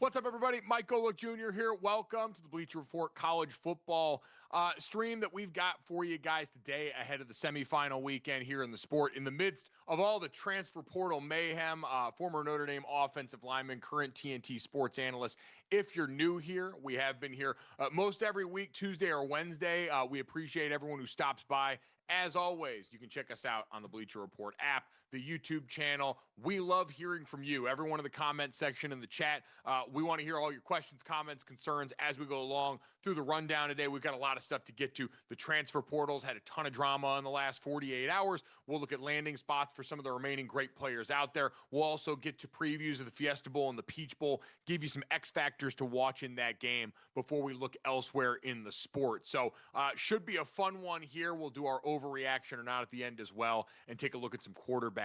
What's up, everybody? Mike Golick Jr. here. Welcome to the Bleacher Report college football stream that we've got for you guys today ahead of the semifinal weekend here in the sport. In the midst of all the transfer portal mayhem, former Notre Dame offensive lineman, current TNT sports analyst. If you're new here, we have been here most every week, Tuesday or Wednesday. We appreciate everyone who stops by. As always, you can check us out on the Bleacher Report app, the YouTube channel. We love hearing from you. Everyone in the comment section in the chat. We want to hear all your questions, comments, concerns as we go along through the rundown today. We've got a lot of stuff to get to. The transfer portals had a ton of drama in the last 48 hours. We'll look at landing spots for some of the remaining great players out there. We'll also get to previews of the Fiesta Bowl and the Peach Bowl, give you some X factors to watch in that game before we look elsewhere in the sport. So should be a fun one here. We'll do our overreaction or not at the end as well and take a look at some quarterbacks.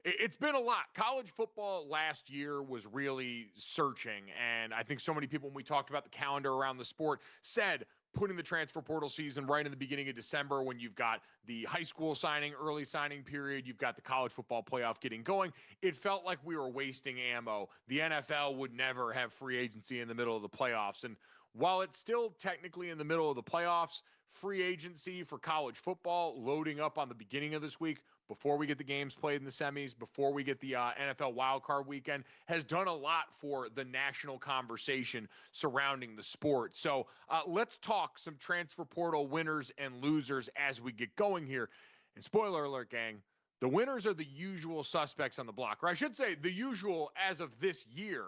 It's been a lot. College football last year was really searching, and I think so many people, when we talked about the calendar around the sport, said putting the transfer portal season right in the beginning of December when you've got the high school signing, early signing period, you've got the college football playoff getting going. It felt like we were wasting ammo. The NFL would never have free agency in the middle of the playoffs, and while it's still technically in the middle of the playoffs, free agency for college football loading up on the beginning of this week before we get the games played in the semis, before we get the NFL wildcard weekend, has done a lot for the national conversation surrounding the sport. So let's talk some transfer portal winners and losers as we get going here. And spoiler alert, gang, the winners are the usual suspects on the block, or I should say the usual as of this year,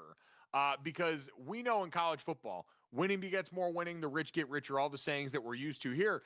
because we know in college football, winning begets more winning, the rich get richer, all the sayings that we're used to here.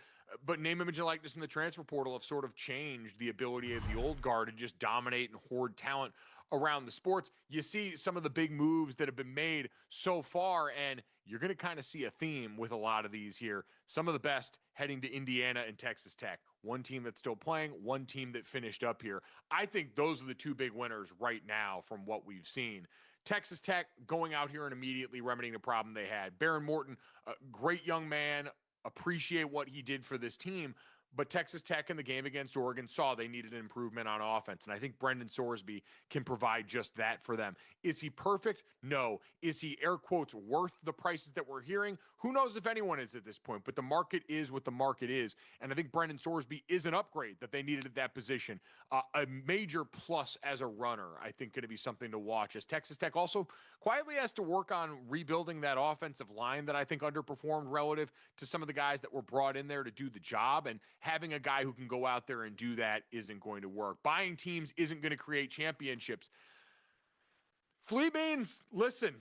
But name, image, and likeness in the transfer portal have sort of changed the ability of the old guard to just dominate and hoard talent around the sports. You see some of the big moves that have been made so far, and you're going to kind of see a theme with a lot of these here. Some of the best heading to Indiana and Texas Tech. One team that's still playing, one team that finished up here. I think those are the two big winners right now from what we've seen. Texas Tech going out here and immediately remedying the problem they had. Baron Morton, a great young man, appreciate what he did for this team, but Texas Tech in the game against Oregon saw they needed an improvement on offense, and I think Brendan Sorsby can provide just that for them. Is he perfect? No. Is he, air quotes, worth the prices that we're hearing? Who knows if anyone is at this point, but the market is what the market is, and I think Brendan Sorsby is an upgrade that they needed at that position. A major plus as a runner, I think, going to be something to watch, as Texas Tech also quietly has to work on rebuilding that offensive line that I think underperformed relative to some of the guys that were brought in there to do the job, and having a guy who can go out there and do that isn't going to work. Buying teams isn't going to create championships. Flea Beans, listen,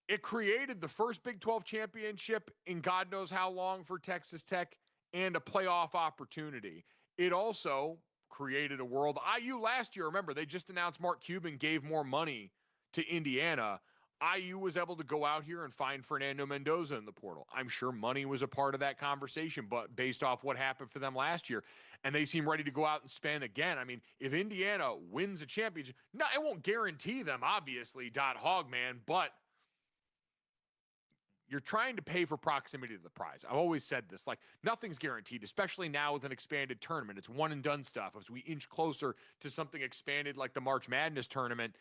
it created the first Big 12 championship in God knows how long for Texas Tech and a playoff opportunity. It also created a world. IU last year, remember, they just announced Mark Cuban gave more money to Indiana. IU was able to go out here and find Fernando Mendoza in the portal. I'm sure money was a part of that conversation, but based off what happened for them last year, and they seem ready to go out and spend again. I mean, if Indiana wins a championship, no, it won't guarantee them, obviously, Hogman, but you're trying to pay for proximity to the prize. I've always said this, like, nothing's guaranteed, especially now with an expanded tournament. It's one and done stuff. As we inch closer to something expanded like the March Madness tournament,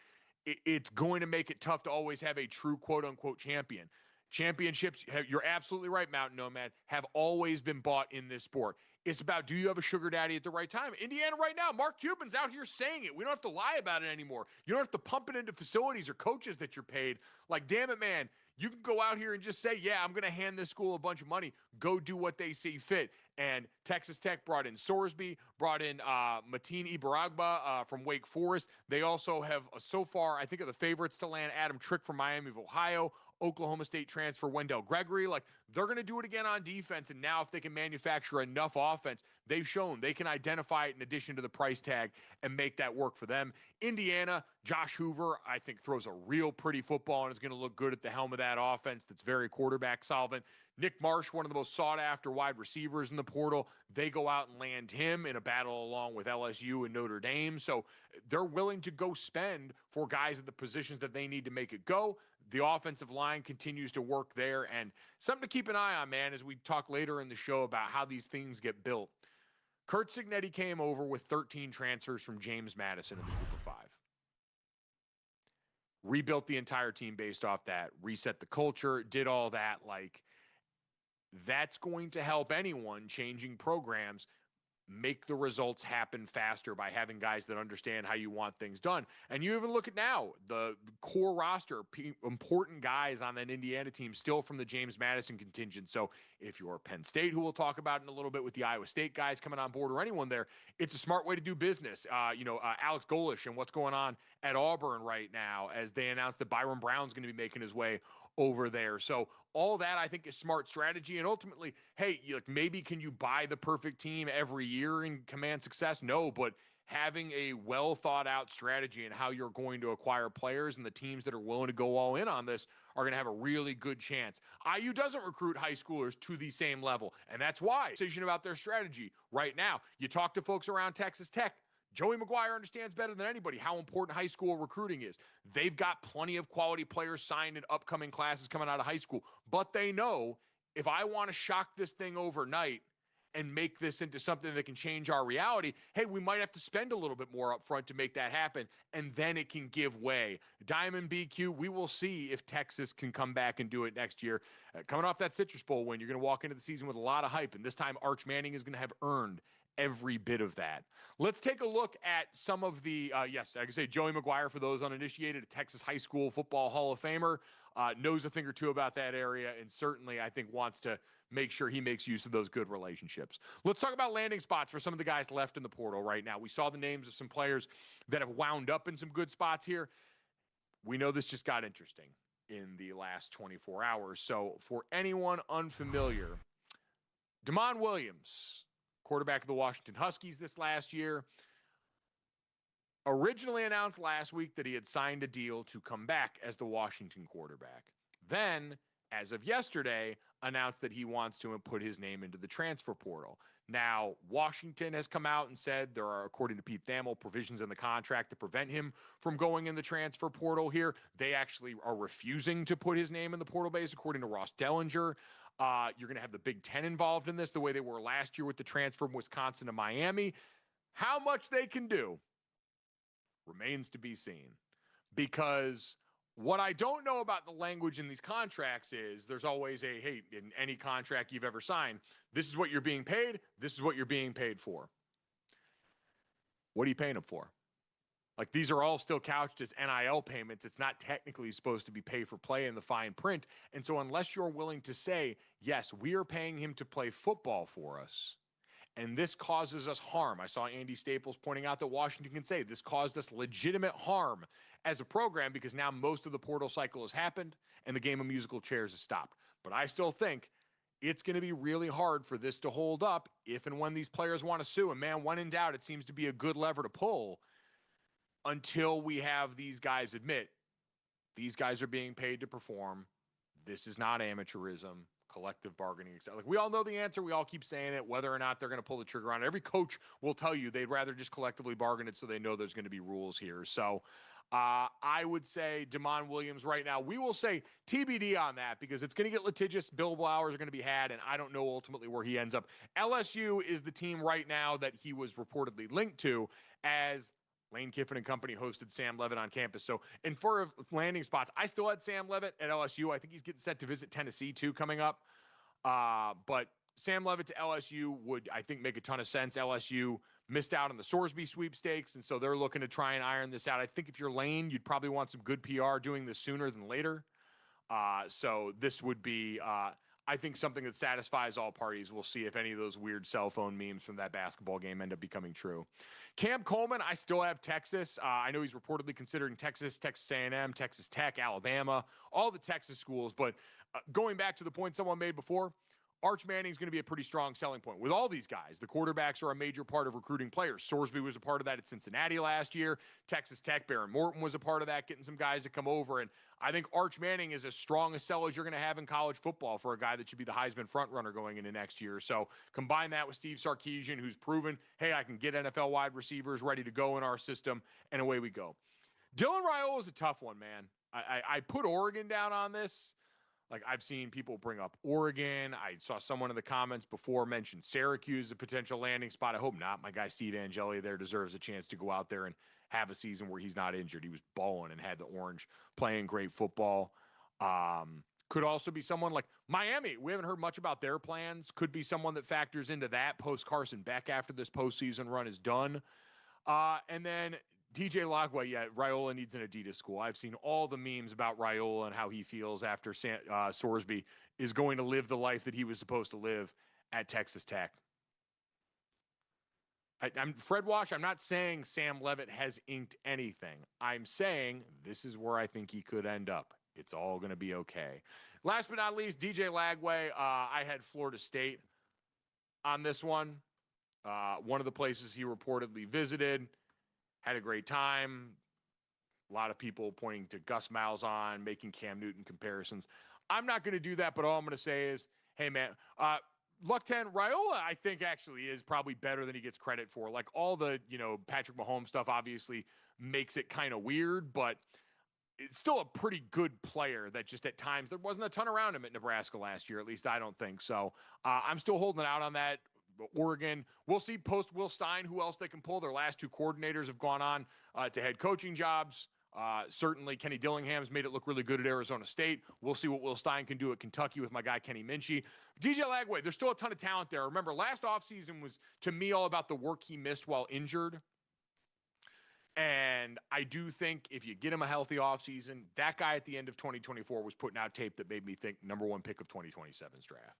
it's going to make it tough to always have a true quote-unquote champion. Championships, you're absolutely right, Mountain Nomad, have always been bought in this sport. It's about, do you have a sugar daddy at the right time? Indiana right now, Mark Cuban's out here saying it. We don't have to lie about it anymore. You don't have to pump it into facilities or coaches that you're paid. Like, damn it, man. You can go out here and just say, yeah, I'm going to hand this school a bunch of money. Go do what they see fit. And Texas Tech brought in Sorsby, brought in Mateen Ibaragba from Wake Forest. They also have, so far, I think, are the favorites to land Adam Trick from Miami of Ohio, Oklahoma State transfer Wendell Gregory. Like, they're going to do it again on defense, and now if they can manufacture enough offense, they've shown they can identify it in addition to the price tag and make that work for them. Indiana, Josh Hoover, I think, throws a real pretty football and is going to look good at the helm of that offense that's very quarterback solvent. Nick Marsh, one of the most sought-after wide receivers in the portal, they go out and land him in a battle along with LSU and Notre Dame. So they're willing to go spend for guys at the positions that they need to make it go. The offensive line continues to work there, and something to keep an eye on, man, as we talk later in the show about how these things get built. Kurt Cignetti came over with 13 transfers from James Madison in the group of five. rebuilt the entire team based off that, reset the culture, did all that. Like, that's going to help anyone changing programs make the results happen faster by having guys that understand how you want things done. And you even look at now, the core roster, important guys on that Indiana team still from the James Madison contingent. So if you're Penn State, who we'll talk about in a little bit with the Iowa State guys coming on board, or anyone there, it's a smart way to do business. Alex Golish and what's going on at Auburn right now as they announced that Byron Brown's going to be making his way over there. So all that, I think, is smart strategy. And ultimately, hey, maybe can you buy the perfect team every year and command success? No, but having a well thought out strategy and how you're going to acquire players, and the teams that are willing to go all in on this are going to have a really good chance. IU doesn't recruit high schoolers to the same level, and that's why decision about their strategy right now. You talk to folks around Texas Tech, Joey McGuire understands better than anybody how important high school recruiting is. They've got plenty of quality players signed in upcoming classes coming out of high school, but they know if I want to shock this thing overnight and make this into something that can change our reality, hey, we might have to spend a little bit more up front to make that happen, and then it can give way. Diamond BQ, we will see if Texas can come back and do it next year. Coming off that Citrus Bowl win, you're going to walk into the season with a lot of hype, and this time Arch Manning is going to have earned every bit of that. Let's take a look at some of the, yes, I can say Joey McGuire, for those uninitiated, a Texas high school football Hall of Famer, knows a thing or two about that area, and certainly, I think, wants to make sure he makes use of those good relationships. Let's talk about landing spots for some of the guys left in the portal right now. We saw the names of some players that have wound up in some good spots here. We know this just got interesting in the last 24 hours. So for anyone unfamiliar, Damon Williams, quarterback of the Washington Huskies this last year, originally announced last week that he had signed a deal to come back as the Washington quarterback. Then, as of yesterday, announced that he wants to put his name into the transfer portal. Now, Washington has come out and said there are, according to Pete Thamel, provisions in the contract to prevent him from going in the transfer portal here. They actually are refusing to put his name in the portal base, according to Ross Dellinger. You're going to have the Big Ten involved in this, the way they were last year with the transfer from Wisconsin to Miami. How much they can do remains to be seen, because what I don't know about the language in these contracts is there's always a, hey, in any contract you've ever signed, this is what you're being paid, this is what you're being paid for. What are you paying them for? Like, these are all still couched as NIL payments. It's not technically supposed to be pay for play in the fine print. And so unless you're willing to say, yes, we are paying him to play football for us, and this causes us harm. I saw Andy Staples pointing out that Washington can say this caused us legitimate harm as a program, because now most of the portal cycle has happened and the game of musical chairs has stopped. But I still think it's going to be really hard for this to hold up if and when these players want to sue. And man, when in doubt, it seems to be a good lever to pull until we have these guys admit these guys are being paid to perform. This is not amateurism, collective bargaining, etc. Like, we all know the answer. We all keep saying it, whether or not they're going to pull the trigger on it. Every coach will tell you they'd rather just collectively bargain it so they know there's going to be rules here. So I would say Damon Williams right now, we will say TBD on that, because it's going to get litigious. Billable hours are going to be had, and I don't know ultimately where he ends up. LSU is the team right now that he was reportedly linked to, as Lane Kiffin and company hosted Sam Leavitt on campus. So in for landing spots, I still had Sam Leavitt at LSU. I think he's getting set to visit Tennessee too coming up. But Sam Leavitt to LSU would, I think, make a ton of sense. LSU missed out on the Sorsby sweepstakes, and so they're looking to try and iron this out. I think if you're Lane, you'd probably want some good PR doing this sooner than later. So this would be, I think, something that satisfies all parties. We'll see if any of those weird cell phone memes from that basketball game end up becoming true. Cam Coleman, I still have Texas. I know he's reportedly considering Texas, Texas A&M, Texas Tech, Alabama, all the Texas schools. But going back to the point someone made before, Arch Manning's going to be a pretty strong selling point. With all these guys, the quarterbacks are a major part of recruiting players. Sorsby was a part of that at Cincinnati last year. Texas Tech, Baron Morton was a part of that, getting some guys to come over. And I think Arch Manning is as strong a sell as you're going to have in college football for a guy that should be the Heisman frontrunner going into next year. So combine that with Steve Sarkisian, who's proven, hey, I can get NFL wide receivers ready to go in our system, and away we go. Dylan Raiola is a tough one, man. I put Oregon down on this. Like, I've seen people bring up Oregon. I saw someone in the comments before mention Syracuse, a potential landing spot. I hope not. My guy Steve Angeli there deserves a chance to go out there and have a season where he's not injured. He was balling and had the orange, playing great football. Could also be someone like Miami. We haven't heard much about their plans. Could be someone that factors into that post Carson Beck after this postseason run is done. And then DJ Lagway, yeah, Raiola needs an Adidas school. I've seen all the memes about Raiola and how he feels after Sorsby is going to live the life that he was supposed to live at Texas Tech. I'm Fred Wash. I'm not saying Sam Leavitt has inked anything. I'm saying this is where I think he could end up. It's all going to be okay. Last but not least, DJ Lagway. I had Florida State on this one. One of the places he reportedly visited. Had a great time. A lot of people pointing to Gus Malzahn, making Cam Newton comparisons. I'm not going to do that, but all I'm going to say is, hey, man, Luck 10, Raiola, I think, actually is probably better than he gets credit for. Like, all the, Patrick Mahomes stuff obviously makes it kind of weird, but it's still a pretty good player that just at times there wasn't a ton around him at Nebraska last year. At least I don't think so. I'm still holding out on that. Oregon, we'll see post Will Stein who else they can pull. Their last two coordinators have gone on to head coaching jobs. Certainly Kenny Dillingham's made it look really good at Arizona State. We'll see what Will Stein can do at Kentucky with my guy Kenny Minchie. DJ Lagway, there's still a ton of talent there. Remember, last offseason was, to me, all about the work he missed while injured. And I do think if you get him a healthy offseason, that guy at the end of 2024 was putting out tape that made me think number one pick of 2027's draft.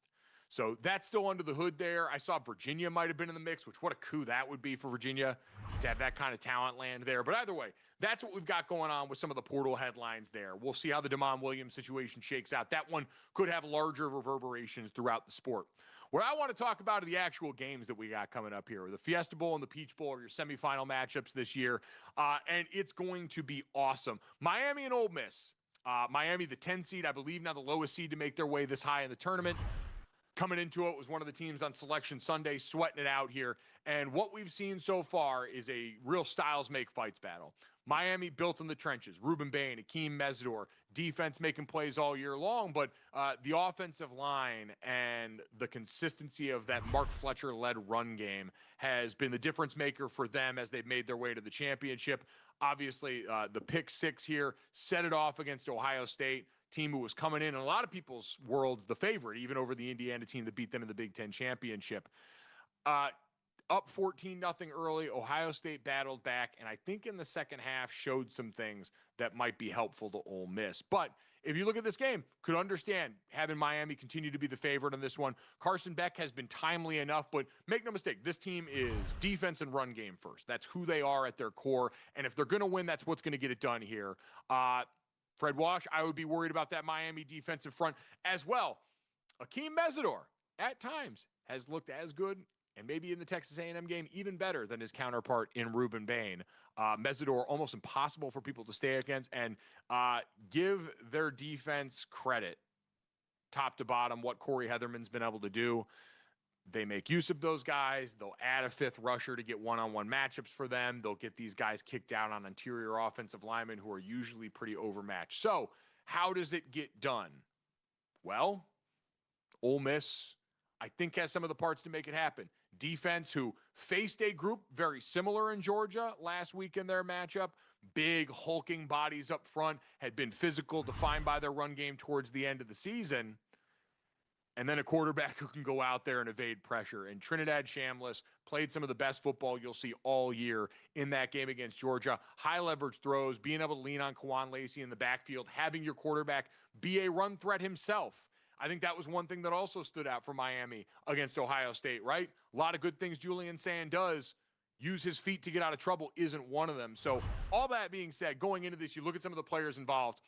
So that's still under the hood there. I saw Virginia might have been in the mix, which what a coup that would be for Virginia to have that kind of talent land there. But either way, that's what we've got going on with some of the portal headlines there. We'll see how the Damon Williams situation shakes out. That one could have larger reverberations throughout the sport. What I want to talk about are the actual games that we got coming up here. The Fiesta Bowl and the Peach Bowl are your semifinal matchups this year, and it's going to be awesome. Miami and Ole Miss. Miami, the 10 seed, I believe now the lowest seed to make their way this high in the tournament. Coming into it was one of the teams on Selection Sunday, sweating it out here. And what we've seen so far is a real styles make fights battle. Miami built in the trenches. Ruben Bain, Akeem Mesidor, defense making plays all year long, but the offensive line and the consistency of that Mark Fletcher-led run game has been the difference maker for them as they've made their way to the championship. Obviously, the pick six here set it off against Ohio State, team who was coming in a lot of people's worlds the favorite, even over the Indiana team that beat them in the Big Ten championship. Up 14-0 early, Ohio State battled back, and I think in the second half showed some things that might be helpful to Ole Miss. But if you look at this game, could understand having Miami continue to be the favorite in this one. Carson Beck has been timely enough, but make no mistake, this team is defense and run game first. That's who they are at their core, and if they're going to win, that's what's going to get it done here. Fred Wash, I would be worried about that Miami defensive front as well. Akeem Mesidor, at times, has looked as good, and maybe in the Texas A&M game, even better than his counterpart in Ruben Bain. Mesidor, almost impossible for people to stay against, and give their defense credit, top to bottom, what Corey Heatherman's been able to do. They make use of those guys. They'll add a fifth rusher to get one-on-one matchups for them. They'll get these guys kicked out on interior offensive linemen who are usually pretty overmatched. So how does it get done? Well, Ole Miss, I think, has some of the parts to make it happen. Defense, who faced a group very similar in Georgia last week in their matchup. Big, hulking bodies up front, had been physical, defined by their run game towards the end of the season. And then a quarterback who can go out there and evade pressure. And Trinidad Shambliss played some of the best football you'll see all year in that game against Georgia. High leverage throws, being able to lean on Kawan Lacey in the backfield, having your quarterback be a run threat himself. I think that was one thing that also stood out for Miami against Ohio State, right? A lot of good things Julian Sand does. Use his feet to get out of trouble isn't one of them. So all that being said, going into this, you look at some of the players involved.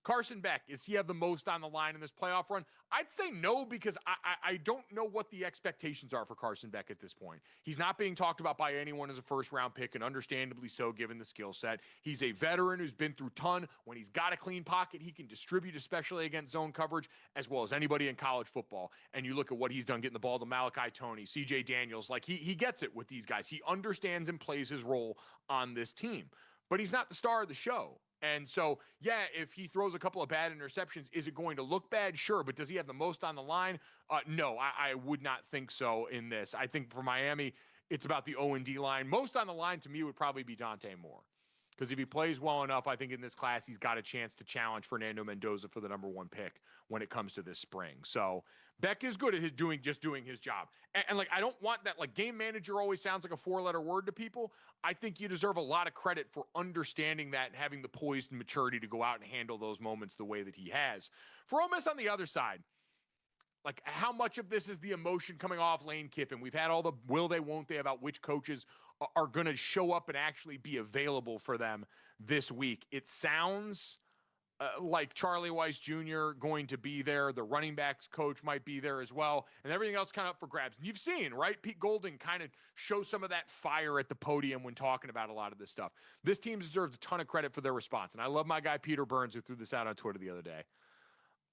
Carson Beck, does he have the most on the line in this playoff run? I'd say no, because I don't know what the expectations are for Carson Beck at this point. He's not being talked about by anyone as a first-round pick, and understandably so, given the skill set. He's a veteran who's been through ton. When he's got a clean pocket, he can distribute, especially against zone coverage, as well as anybody in college football. And you look at what he's done getting the ball to Malachi Toney, C.J. Daniels. Like, he gets it with these guys. He understands and plays his role on this team. But he's not the star of the show. And so, yeah, if he throws a couple of bad interceptions, is it going to look bad? Sure. But does he have the most on the line? No, I would not think so in this. I think for Miami, it's about the O&D line. Most on the line to me would probably be Dante Moore. Because if he plays well enough, I think in this class, he's got a chance to challenge Fernando Mendoza for the number 1 pick when it comes to this spring. So Beck is good at doing his job. And like, I don't want that, like, game manager always sounds like a 4-letter word to people. I think you deserve a lot of credit for understanding that and having the poise and maturity to go out and handle those moments the way that he has. For Ole Miss on the other side, like, how much of this is the emotion coming off Lane Kiffin? We've had all the will they, won't they about which coaches are going to show up and actually be available for them this week. It sounds like Charlie Weiss Jr. going to be there. The running backs coach might be there as well. And everything else kind of up for grabs. And you've seen, right? Pete Golding kind of show some of that fire at the podium when talking about a lot of this stuff. This team deserves a ton of credit for their response. And I love my guy Peter Burns, who threw this out on Twitter the other day.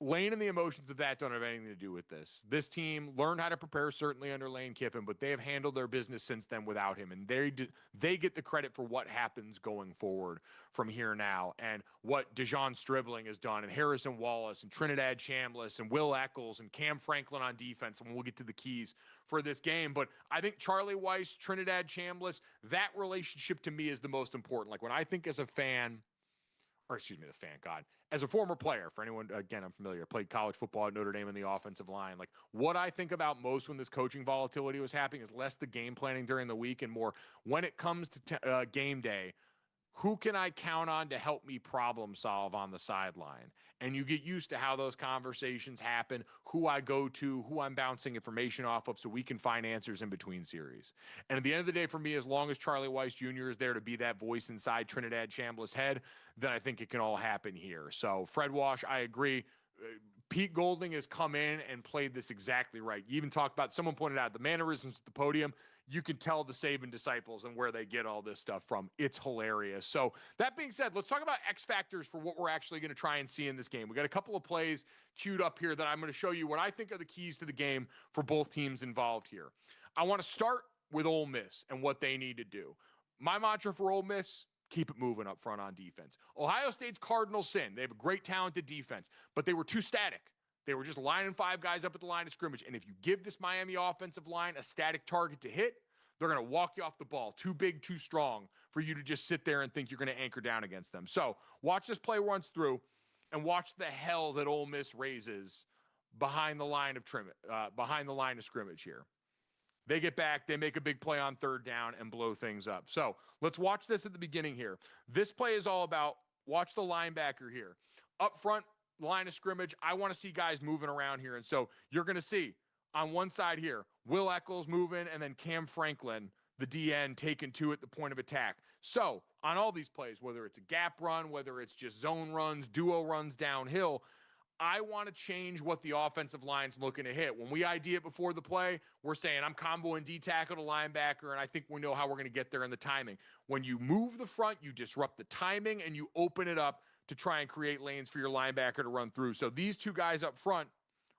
Lane and the emotions of that don't have anything to do with this. This team learned how to prepare, certainly under Lane Kiffin, but they have handled their business since then without him. And they get the credit for what happens going forward from here now, and what Dejon Stribling has done, and Harrison Wallace, and Trinidad Chambliss, and Will Eccles, and Cam Franklin on defense, and we'll get to the keys for this game. But I think Charlie Weiss, Trinidad Chambliss, that relationship to me is the most important. Like, when I think as a fan, or excuse me, the fan, God, as a former player, for anyone, again, I'm familiar, played college football at Notre Dame in the offensive line. Like, what I think about most when this coaching volatility was happening is less the game planning during the week and more when it comes to game day, who can I count on to help me problem solve on the sideline? And you get used to how those conversations happen, who I go to, who I'm bouncing information off of, so we can find answers in between series. And at the end of the day, for me, as long as Charlie Weiss Jr. is there to be that voice inside Trinidad Chambliss' head, then I think it can all happen here. So Fred Wash, I agree. Pete Golding has come in and played this exactly right. You even talked about, someone pointed out the mannerisms at the podium. You can tell the Saban disciples and where they get all this stuff from. It's hilarious. So that being said, let's talk about X factors for what we're actually going to try and see in this game. We got a couple of plays queued up here that I'm going to show you what I think are the keys to the game for both teams involved here. I want to start with Ole Miss and what they need to do. My mantra for Ole Miss: keep it moving up front on defense. Ohio State's cardinal sin: they have a great, talented defense, but they were too static. They were just lining 5 guys up at the line of scrimmage. And if you give this Miami offensive line a static target to hit, they're going to walk you off the ball. Too big, too strong for you to just sit there and think you're going to anchor down against them. So watch this play runs through, and watch the hell that Ole Miss raises behind the line of scrimmage here. They get back, they make a big play on 3rd down and blow things up. So let's watch this at the beginning here. This play is all about, watch the linebacker here. Up front, line of scrimmage, I want to see guys moving around here. And so you're going to see on one side here, Will Eccles moving, and then Cam Franklin, the DN, taking 2 at the point of attack. So on all these plays, whether it's a gap run, whether it's just zone runs, duo runs downhill, I want to change what the offensive line's looking to hit. When we ID it before the play, we're saying I'm comboing D tackle to linebacker, and I think we know how we're going to get there in the timing. When you move the front, you disrupt the timing, and you open it up to try and create lanes for your linebacker to run through. So these 2 guys up front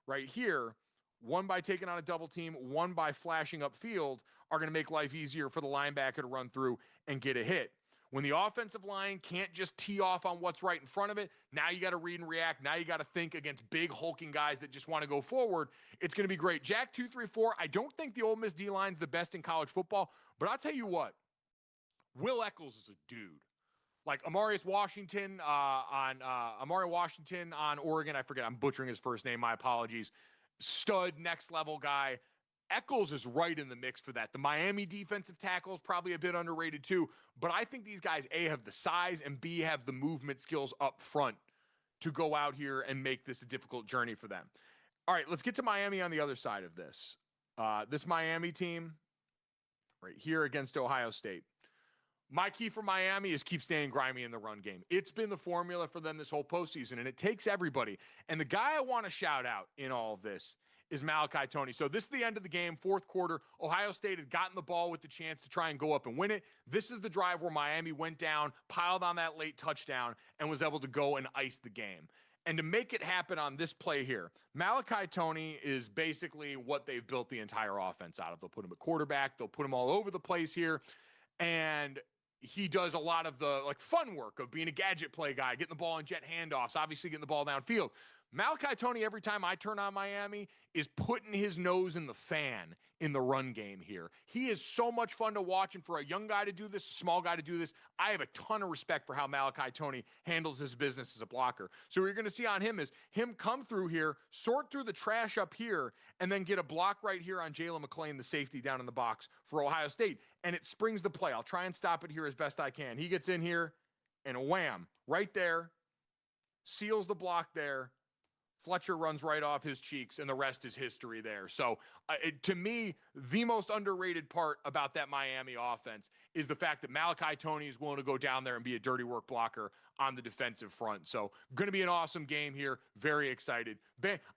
right here, one by taking on a double team, one by flashing upfield, are going to make life easier for the linebacker to run through and get a hit. When the offensive line can't just tee off on what's right in front of it, now you got to read and react. Now you got to think against big hulking guys that just want to go forward. It's going to be great. Jack 234, I don't think the Ole Miss D-line's the best in college football, but I'll tell you what, Will Eccles is a dude. Like Amari Washington on Oregon, I forget, I'm butchering his first name, my apologies. Stud, next level guy. Eccles is right in the mix for that. The Miami defensive tackle is probably a bit underrated too, but I think these guys, A, have the size, and B, have the movement skills up front to go out here and make this a difficult journey for them. All right, let's get to Miami on the other side of this. This Miami team right here against Ohio State. My key for Miami is keep staying grimy in the run game. It's been the formula for them this whole postseason, and it takes everybody. And the guy I want to shout out in all of this is Malachi Toney. So this is the end of the game, 4th quarter. Ohio State had gotten the ball with the chance to try and go up and win it. This is the drive where Miami went down, piled on that late touchdown, and was able to go and ice the game. And to make it happen on this play here, Malachi Toney is basically what they've built the entire offense out of. They'll put him at quarterback. They'll put him all over the place here. And he does a lot of the fun work of being a gadget play guy, getting the ball in jet handoffs, obviously getting the ball downfield. Malachi Toney, every time I turn on Miami, is putting his nose in the fan in the run game here. He is so much fun to watch, and for a young guy to do this, a small guy to do this, I have a ton of respect for how Malachi Toney handles his business as a blocker. So what you're going to see on him is him come through here, sort through the trash up here, and then get a block right here on Jalen McClain, the safety down in the box for Ohio State, and it springs the play. I'll try and stop it here as best I can. He gets in here, and wham, right there, seals the block there. Fletcher runs right off his cheeks, and the rest is history there. So, to me, the most underrated part about that Miami offense is the fact that Malachi Toney is willing to go down there and be a dirty work blocker on the defensive front. So, going to be an awesome game here. Very excited.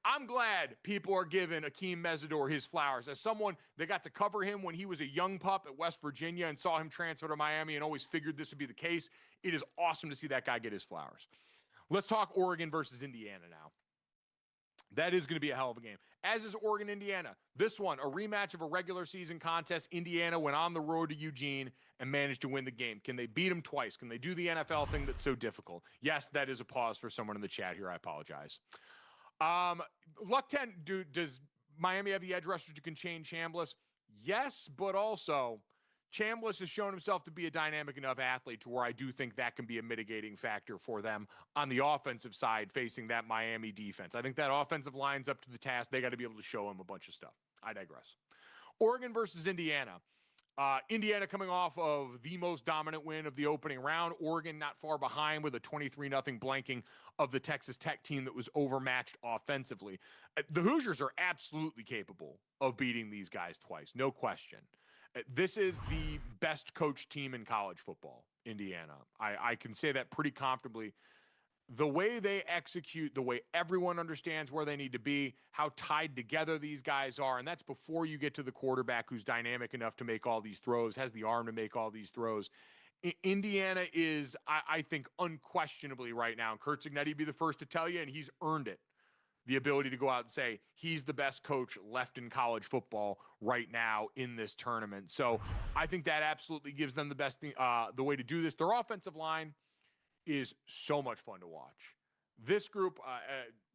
I'm glad people are giving Akeem Mesidor his flowers. As someone that got to cover him when he was a young pup at West Virginia and saw him transfer to Miami and always figured this would be the case, it is awesome to see that guy get his flowers. Let's talk Oregon versus Indiana now. That is going to be a hell of a game, as is Oregon-Indiana. This one, a rematch of a regular season contest. Indiana went on the road to Eugene and managed to win the game. Can they beat them twice? Can they do the NFL thing that's so difficult? Yes, that is a pause for someone in the chat here. I apologize. Luck 10, does Miami have the edge rushers who can chain Chambliss? Yes, but also Chambliss has shown himself to be a dynamic enough athlete to where I do think that can be a mitigating factor for them on the offensive side facing that Miami defense. I think that offensive line's up to the task. They got to be able to show him a bunch of stuff. I digress. Oregon versus Indiana. Indiana coming off of the most dominant win of the opening round. Oregon not far behind with a 23-0 blanking of the Texas Tech team that was overmatched offensively. The Hoosiers are absolutely capable of beating these guys twice, no question. This is the best coached team in college football, Indiana. I can say that pretty comfortably. The way they execute, the way everyone understands where they need to be, how tied together these guys are, and that's before you get to the quarterback who's dynamic enough to make all these throws, has the arm to make all these throws. Indiana is, I think, unquestionably right now, and Curt Cignetti would be the first to tell you, and he's earned it, the ability to go out and say he's the best coach left in college football right now in this tournament. So I think that absolutely gives them the best thing, the way to do this. Their offensive line is so much fun to watch. This group,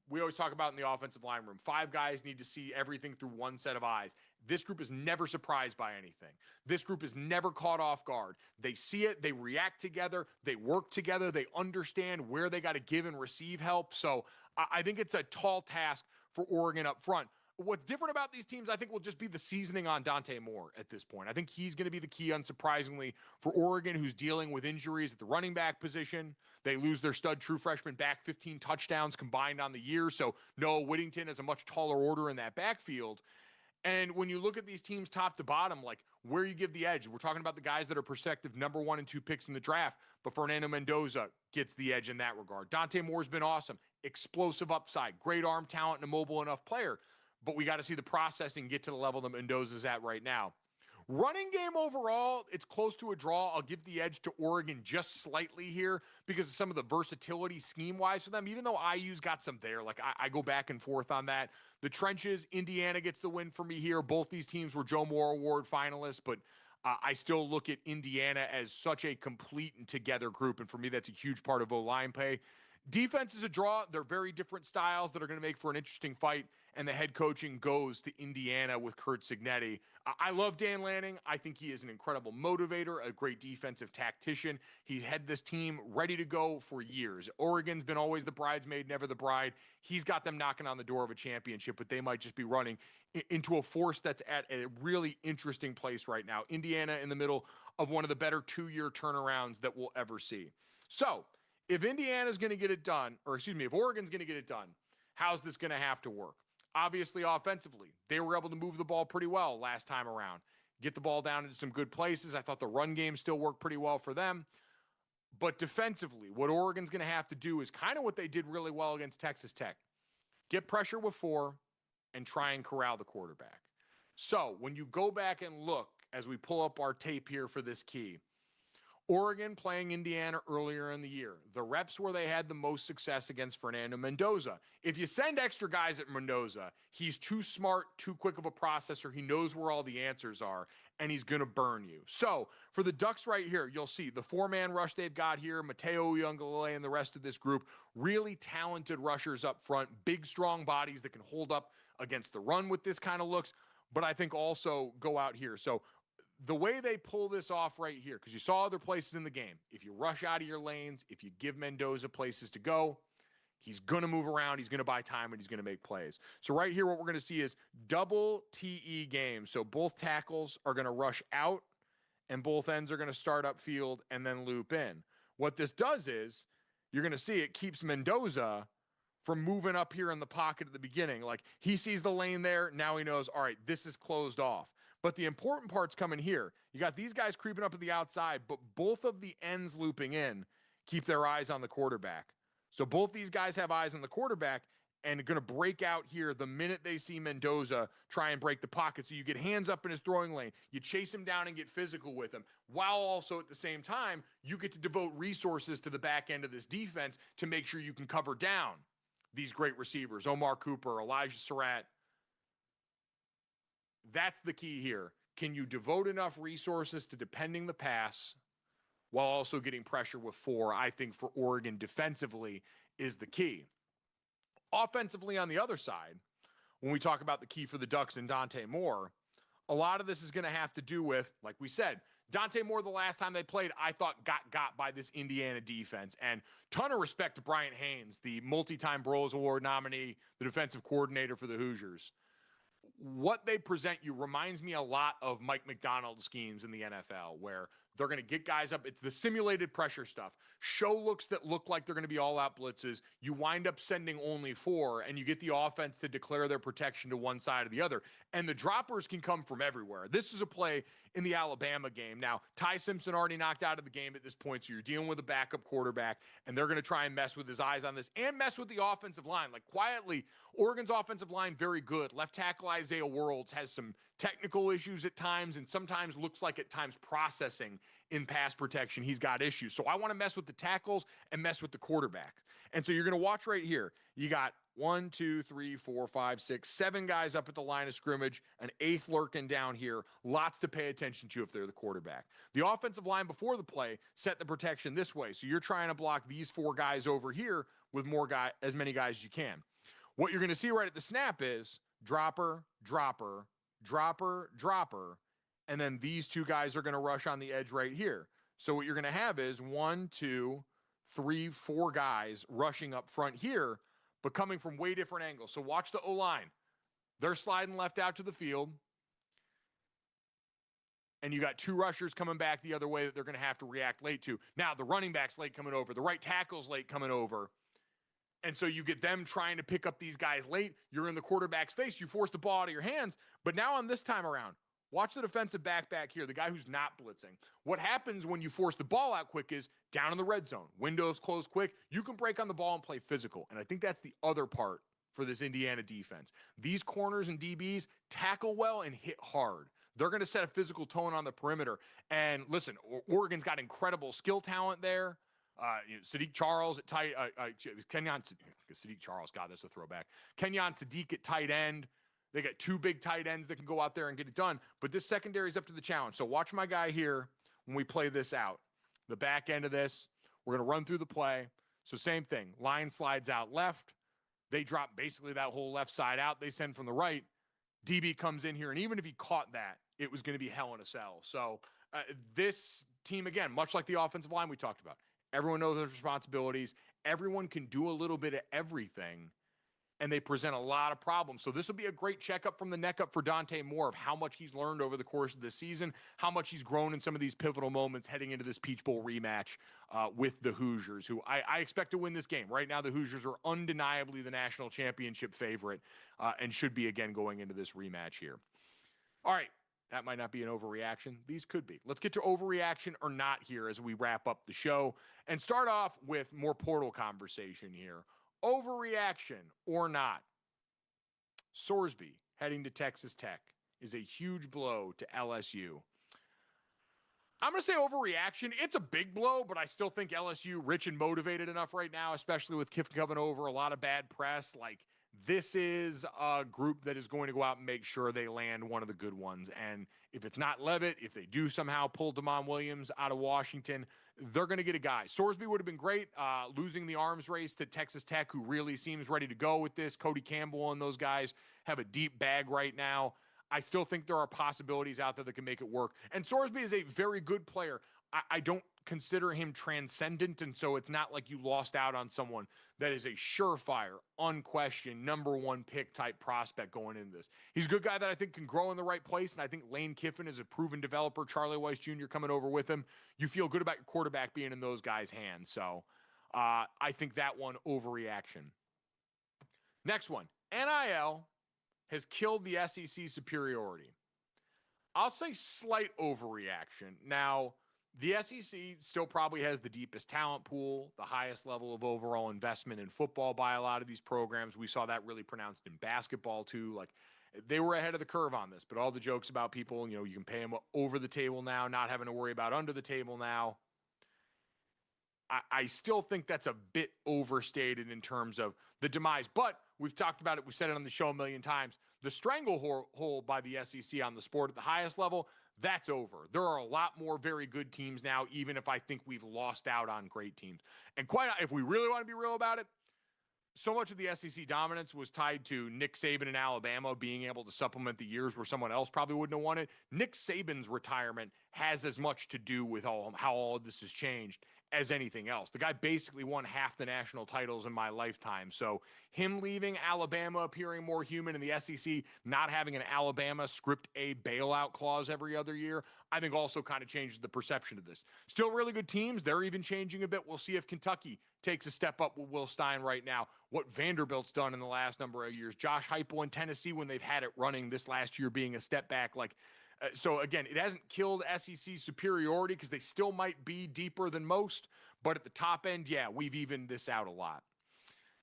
we always talk about in the offensive line room, 5 guys need to see everything through one set of eyes. This group is never surprised by anything. This group is never caught off guard. They see it, they react together, they work together, they understand where they got to give and receive help. So I think it's a tall task for Oregon up front. What's different about these teams, I think, will just be the seasoning on Dante Moore at this point. I think he's going to be the key, unsurprisingly, for Oregon, who's dealing with injuries at the running back position. They lose their stud true freshman back, 15 touchdowns combined on the year. So Noah Whittington is a much taller order in that backfield. And when you look at these teams top to bottom, like where you give the edge, we're talking about the guys that are prospective number 1 and 2 picks in the draft, but Fernando Mendoza gets the edge in that regard. Dante Moore's been awesome. Explosive upside, great arm talent, and a mobile enough player. But we got to see the processing get to the level that Mendoza's at right now. Running game overall, it's close to a draw. I'll give the edge to Oregon just slightly here because of some of the versatility scheme-wise for them, even though IU's got some there. Like, I go back and forth on that. The trenches, Indiana gets the win for me here. Both these teams were Joe Moore Award finalists, but I still look at Indiana as such a complete and together group, and for me, that's a huge part of O-line play. Defense is a draw. They're very different styles that are going to make for an interesting fight, and the head coaching goes to Indiana with Curt Cignetti. I love Dan Lanning. I think he is an incredible motivator, a great defensive tactician. He had this team ready to go for years. Oregon's been always the bridesmaid, never the bride. He's got them knocking on the door of a championship, but they might just be running into a force that's at a really interesting place right now. Indiana in the middle of one of the better 2-year turnarounds that we'll ever see. So, if Indiana's going to get it done, if Oregon's going to get it done, how's this going to have to work? Obviously, offensively, they were able to move the ball pretty well last time around. Get the ball down into some good places. I thought the run game still worked pretty well for them. But defensively, what Oregon's going to have to do is kind of what they did really well against Texas Tech. Get pressure with 4 and try and corral the quarterback. So when you go back and look, as we pull up our tape here for this key, Oregon playing Indiana earlier in the year. The reps where they had the most success against Fernando Mendoza. If you send extra guys at Mendoza, he's too smart, too quick of a processor. He knows where all the answers are, and he's going to burn you. So for the Ducks right here, you'll see the four-man rush they've got here, Mateo Uiagalelei and the rest of this group, really talented rushers up front, big, strong bodies that can hold up against the run with this kind of looks, but I think also go out here. So the way they pull this off right here, because you saw other places in the game, if you rush out of your lanes, if you give Mendoza places to go, he's going to move around, he's going to buy time, and he's going to make plays. So right here, what we're going to see is double TE game. So both tackles are going to rush out, and both ends are going to start upfield and then loop in. What this does is, you're going to see it keeps Mendoza from moving up here in the pocket at the beginning. Like, he sees the lane there, now he knows, all right, this is closed off. But the important part's coming here. You got these guys creeping up to the outside, but both of the ends looping in keep their eyes on the quarterback. So both these guys have eyes on the quarterback and are going to break out here the minute they see Mendoza try and break the pocket. So you get hands up in his throwing lane. You chase him down and get physical with him, while also at the same time, you get to devote resources to the back end of this defense to make sure you can cover down these great receivers, Omar Cooper, Elijah Surratt. That's the key here. Can you devote enough resources to defending the pass while also getting pressure with four? I think for Oregon defensively is the key. Offensively on the other side, when we talk about the key for the Ducks and Dante Moore, a lot of this is going to have to do with, like we said, Dante Moore, the last time they played, I thought got by this Indiana defense. And ton of respect to Bryant Haynes, the multi-time Broyles Award nominee, the defensive coordinator for the Hoosiers. What they present you reminds me a lot of Mike McDonald's schemes in the NFL, where they're going to get guys up. It's the simulated pressure stuff. Show looks that look like they're going to be all-out blitzes. You wind up sending only four, and you get the offense to declare their protection to one side or the other. And the droppers can come from everywhere. This is a play in the Alabama game. Now, Ty Simpson already knocked out of the game at this point, so you're dealing with a backup quarterback, and they're going to try and mess with his eyes on this and mess with the offensive line. Like, quietly, Oregon's offensive line, very good. Left tackle Isaiah Worlds has some technical issues at times, and sometimes looks like at times processing in pass protection, he's got issues. So I want to mess with the tackles and mess with the quarterback. And so you're going to watch right here. You got 1, 2, 3, 4, 5, 6, 7 guys up at the line of scrimmage, an eighth lurking down here. Lots to pay attention to if they're the quarterback. The offensive line before the play set the protection this way. So you're trying to block these 4 guys over here with as many guys as you can. What you're going to see right at the snap is dropper, dropper, dropper, dropper, and then these 2 guys are going to rush on the edge right here. So what you're going to have is 1, 2, 3, 4 guys rushing up front here, but coming from way different angles. So watch the O-line. They're sliding left out to the field. And you got 2 rushers coming back the other way that they're going to have to react late to. Now, the running back's late coming over. The right tackle's late coming over. And so you get them trying to pick up these guys late. You're in the quarterback's face. You force the ball out of your hands. But now on this time around, watch the defensive back here, the guy who's not blitzing. What happens when you force the ball out quick is down in the red zone. Windows close quick. You can break on the ball and play physical. And I think that's the other part for this Indiana defense. These corners and DBs tackle well and hit hard. They're going to set a physical tone on the perimeter. And listen, Oregon's got incredible skill talent there. Sadiq Charles at tight, Sadiq Charles, God, that's a throwback. Kenyon Sadiq at tight end. They got 2 big tight ends that can go out there and get it done. But this secondary is up to the challenge. So watch my guy here when we play this out. The back end of this, we're going to run through the play. So same thing. Line slides out left. They drop basically that whole left side out. They send from the right. DB comes in here, and even if he caught that, it was going to be hell in a cell. So this team, again, much like the offensive line we talked about, everyone knows their responsibilities. Everyone can do a little bit of everything, and they present a lot of problems. So this will be a great checkup from the neck up for Dante Moore of how much he's learned over the course of the season, how much he's grown in some of these pivotal moments heading into this Peach Bowl rematch with the Hoosiers, who I expect to win this game. Right now, the Hoosiers are undeniably the national championship favorite and should be again going into this rematch here. All right. That might not be an overreaction. These could be. Let's get to overreaction or not here as we wrap up the show and start off with more portal conversation here. Overreaction or not. Sorsby heading to Texas Tech is a huge blow to LSU. I'm going to say overreaction. It's a big blow, but I still think LSU rich and motivated enough right now, especially with Kiffin coming over, a lot of bad press. Like, this is a group that is going to go out and make sure they land one of the good ones. And if it's not Leavitt, if they do somehow pull Damon Williams out of Washington, they're going to get a guy. Sorsby would have been great, losing the arms race to Texas Tech, who really seems ready to go with this. Cody Campbell and those guys have a deep bag right now. I still think there are possibilities out there that can make it work. And Sorsby is a very good player. I don't consider him transcendent, and so it's not like you lost out on someone that is a surefire, unquestioned, number one pick type prospect going into this. He's a good guy that I think can grow in the right place, and I think Lane Kiffin is a proven developer. Charlie Weiss Jr. coming over with him. You feel good about your quarterback being in those guys' hands. So I think that one, overreaction. Next one, NIL has killed the SEC superiority. I'll say slight overreaction. Now, the SEC still probably has the deepest talent pool, the highest level of overall investment in football by a lot of these programs. We saw that really pronounced in basketball too. Like, they were ahead of the curve on this, but all the jokes about people, you can pay them over the table now, not having to worry about under the table now. I still think that's a bit overstated in terms of the demise, but we've talked about it. We've said it on the show a million times. The stranglehold by the SEC on the sport at the highest level, that's over. There are a lot more very good teams now, even if I think we've lost out on great teams. And if we really want to be real about it, so much of the SEC dominance was tied to Nick Saban in Alabama being able to supplement the years where someone else probably wouldn't have won it. Nick Saban's retirement has as much to do with how all of this has changed as anything else. The guy basically won half the national titles in my lifetime. So him leaving, Alabama appearing more human, and the SEC not having an Alabama script A bailout clause every other year, I think also kind of changes the perception of this. Still really good teams. They're even changing a bit. We'll see if Kentucky takes a step up with Will Stein right now. What Vanderbilt's done in the last number of years. Josh Heupel in Tennessee when they've had it running, this last year being a step back. So again, it hasn't killed SEC superiority because they still might be deeper than most, but at the top end, yeah, we've evened this out a lot.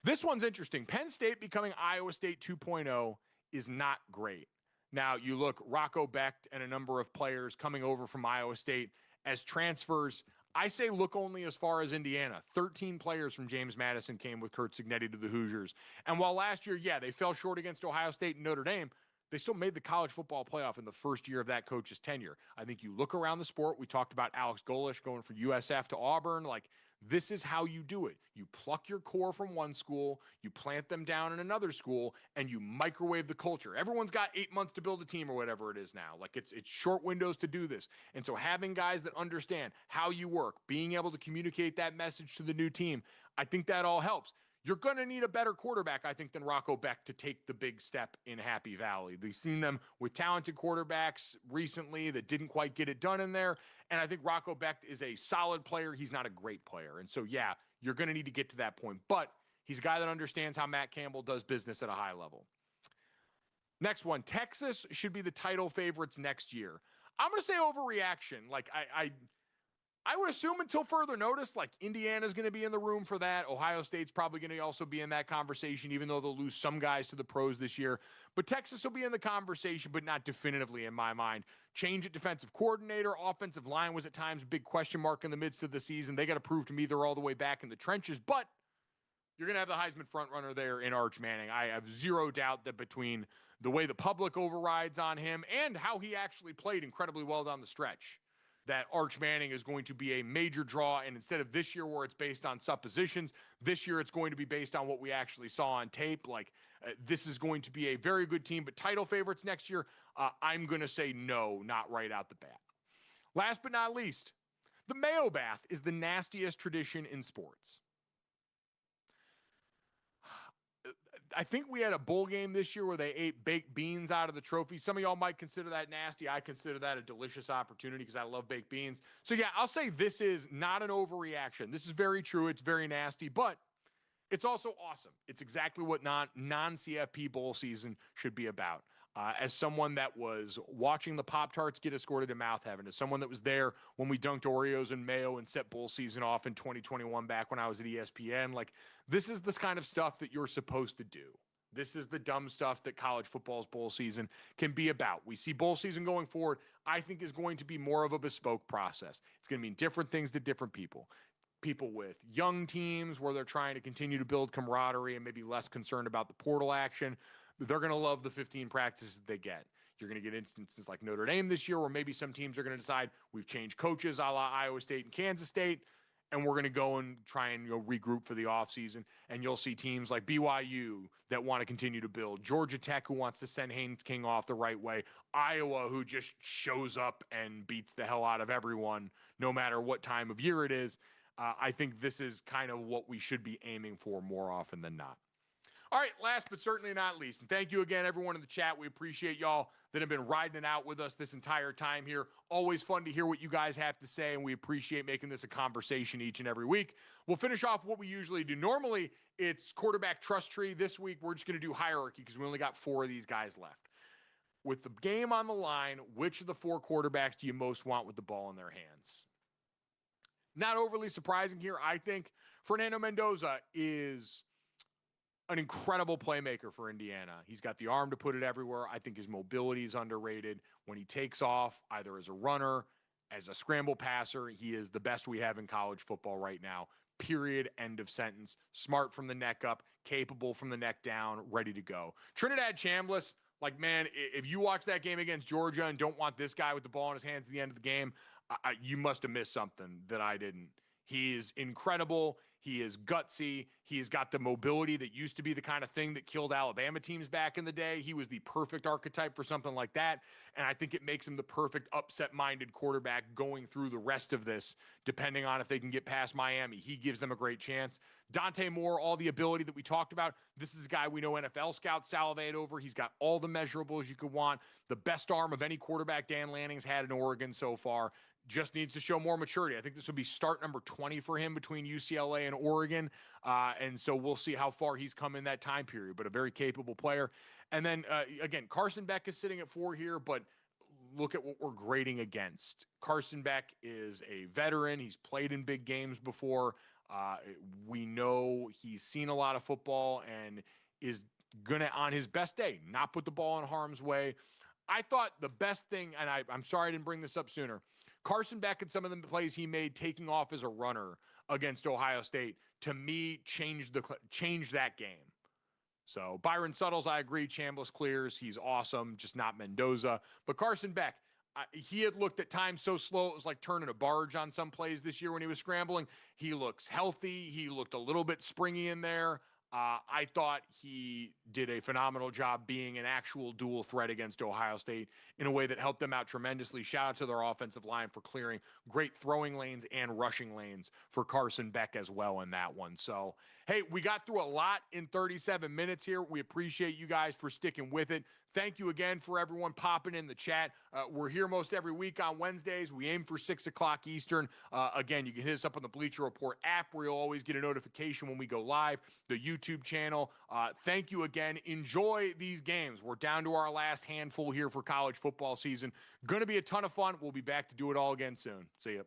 This one's interesting. Penn State becoming Iowa State 2.0 is not great. Now, you look, Rocco Becht and a number of players coming over from Iowa State as transfers. I say look only as far as Indiana. 13 players from James Madison came with Curt Cignetti to the Hoosiers. And while last year, yeah, they fell short against Ohio State and Notre Dame, they still made the college football playoff in the first year of that coach's tenure. I think you look around the sport. We talked about Alex Golesh going from USF to Auburn. This is how you do it. You pluck your core from one school, you plant them down in another school, and you microwave the culture. Everyone's got 8 months to build a team or whatever it is now. It's short windows to do this. And so having guys that understand how you work, being able to communicate that message to the new team, I think that all helps. You're going to need a better quarterback, I think, than Rocco Becht to take the big step in Happy Valley. We've seen them with talented quarterbacks recently that didn't quite get it done in there. And I think Rocco Becht is a solid player. He's not a great player. And so, yeah, you're going to need to get to that point. But he's a guy that understands how Matt Campbell does business at a high level. Next one, Texas should be the title favorites next year. I'm going to say overreaction. I would assume until further notice, Indiana's going to be in the room for that. Ohio State's probably going to also be in that conversation, even though they'll lose some guys to the pros this year. But Texas will be in the conversation, but not definitively in my mind. Change at defensive coordinator. Offensive line was at times a big question mark in the midst of the season. They got to prove to me they're all the way back in the trenches. But you're going to have the Heisman frontrunner there in Arch Manning. I have zero doubt that between the way the public overrides on him and how he actually played incredibly well down the stretch, that Arch Manning is going to be a major draw. And instead of this year where it's based on suppositions, this year it's going to be based on what we actually saw on tape. This is going to be a very good team, but title favorites next year, I'm going to say no, not right out the bat. Last but not least, the Mayo Bath is the nastiest tradition in sports. I think we had a bowl game this year where they ate baked beans out of the trophy. Some of y'all might consider that nasty. I consider that a delicious opportunity because I love baked beans. So yeah, I'll say this is not an overreaction. This is very true. It's very nasty, but it's also awesome. It's exactly what non-CFP bowl season should be about. As someone that was watching the Pop-Tarts get escorted to mouth heaven, as someone that was there when we dunked Oreos and mayo and set bowl season off in 2021 back when I was at ESPN, this is this kind of stuff that you're supposed to do. This is the dumb stuff that college football's bowl season can be about. We see bowl season going forward, I think, is going to be more of a bespoke process. It's going to mean different things to different people. People with young teams where they're trying to continue to build camaraderie and maybe less concerned about the portal action, they're going to love the 15 practices that they get. You're going to get instances like Notre Dame this year where maybe some teams are going to decide we've changed coaches a la Iowa State and Kansas State, and we're going to go and try and regroup for the offseason. And you'll see teams like BYU that want to continue to build, Georgia Tech who wants to send Haynes King off the right way, Iowa who just shows up and beats the hell out of everyone no matter what time of year it is. I think this is kind of what we should be aiming for more often than not. All right, last but certainly not least, and thank you again, everyone in the chat. We appreciate y'all that have been riding it out with us this entire time here. Always fun to hear what you guys have to say, and we appreciate making this a conversation each and every week. We'll finish off what we usually do. Normally, it's quarterback trust tree. This week, we're just going to do hierarchy because we only got 4 of these guys left. With the game on the line, which of the 4 quarterbacks do you most want with the ball in their hands? Not overly surprising here. I think Fernando Mendoza is an incredible playmaker for Indiana. He's got the arm to put it everywhere. I think his mobility is underrated. When he takes off, either as a runner, as a scramble passer, he is the best we have in college football right now. Period. End of sentence. Smart from the neck up, capable from the neck down, ready to go. Trinidad Chambliss, like, man, if you watch that game against Georgia and don't want this guy with the ball in his hands at the end of the game, you must have missed something that I didn't. He is incredible. He is gutsy. He has got the mobility that used to be the kind of thing that killed Alabama teams back in the day. He was the perfect archetype for something like that. And I think it makes him the perfect upset-minded quarterback going through the rest of this, depending on if they can get past Miami. He gives them a great chance. Dante Moore, all the ability that we talked about. This is a guy we know NFL scouts salivate over. He's got all the measurables you could want. The best arm of any quarterback Dan Lanning's had in Oregon so far. Just needs to show more maturity. I think this will be start number 20 for him between UCLA and Oregon. And so we'll see how far he's come in that time period, but a very capable player. And then, again, Carson Beck is sitting at 4 here, but look at what we're grading against. Carson Beck is a veteran. He's played in big games before. We know he's seen a lot of football and is going to, on his best day, not put the ball in harm's way. I thought the best thing, and I'm sorry I didn't bring this up sooner, Carson Beck and some of the plays he made taking off as a runner against Ohio State, to me, changed that game. So Byron Suttles, I agree. Chambliss clears. He's awesome, just not Mendoza. But Carson Beck, he had looked at times so slow, it was like turning a barge on some plays this year when he was scrambling. He looks healthy. He looked a little bit springy in there. I thought he did a phenomenal job being an actual dual threat against Ohio State in a way that helped them out tremendously. Shout out to their offensive line for clearing great throwing lanes and rushing lanes for Carson Beck as well in that one. So, hey, we got through a lot in 37 minutes here. We appreciate you guys for sticking with it. Thank you again for everyone popping in the chat. We're here most every week on Wednesdays. We aim for 6 o'clock Eastern. Again, you can hit us up on the Bleacher Report app where you'll always get a notification when we go live, the YouTube channel. Thank you again. Enjoy these games. We're down to our last handful here for college football season. Going to be a ton of fun. We'll be back to do it all again soon. See ya.